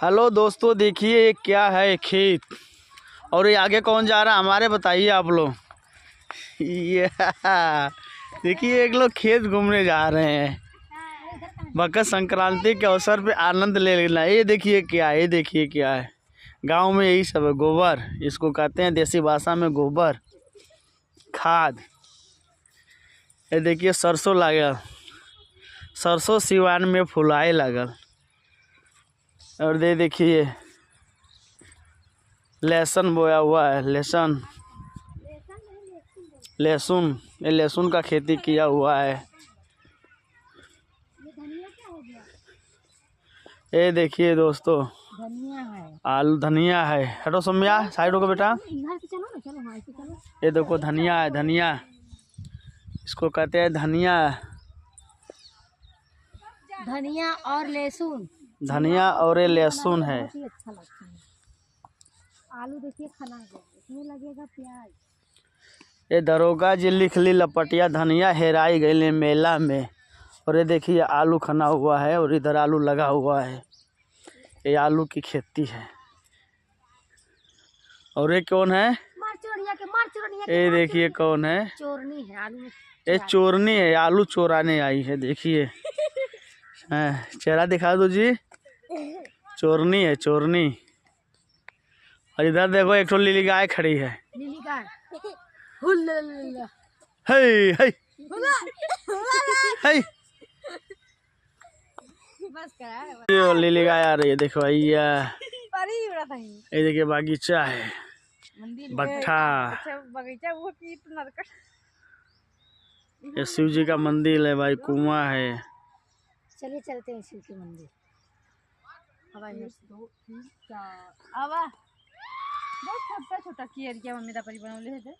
Hello दोस्तों, देखिए ये क्या है, खेत। और ये आगे कौन जा रहा है हमारे, बताइए आप लोग। ये देखिए एक लोग खेत घूमने जा रहे हैं। मकर संक्रांति के अवसर पे आनंद ले लेना। ये देखिए क्या है, ये देखिए क्या है। गांव में यही सब है, गोबर इसको कहते हैं, देसी भाषा में गोबर खाद। ये देखिए सरसों लागल, सरसों सिवान में फुलाए लगल। और ये देखिए लहसुन बोया हुआ है, लहसुन लहसुन ये लहसुन का खेती किया हुआ है। ये देखिए दोस्तों, धनिया है, आलू धनिया है। हटो सौम्या, साइड होकर बेटा। ये देखो धनिया है, धनिया इसको कहते हैं धनिया। धनिया और लहसुन, धनिया और ये लहसुन है। बहुत ही अच्छा लगता है। आलू देखिए खना गया, इसमें लगेगा प्याज। ये दरोगा जी लिख ली, लपटिया धनिया हेराई गई मेला में। और ये देखिए आलू खना हुआ है और इधर आलू लगा हुआ है। ये आलू की खेती है। और ये कौन है, ये देखिए कौन है, चोरनी है आलू में। ये चोरनी है, आलू चोराने आई है। देखिए चेहरा दिखा दो जी, चोरनी है, चोरनी। और इधर देखो एक तो लीली गाय खड़ी है। नीली गाय हे हे हे, बस करा ये लीली गाय आ रही है, देखो भैया। ये देखिए बागीचा है, भट्ठा। बगीचा वो की तो नरकट। ये शिव जी का मंदिर है भाई, कुआं है। चलिए चलते हैं शिव के मंदिर। आवा बहुत छोटा छोटा किया मम्मी दा परी बनवले है।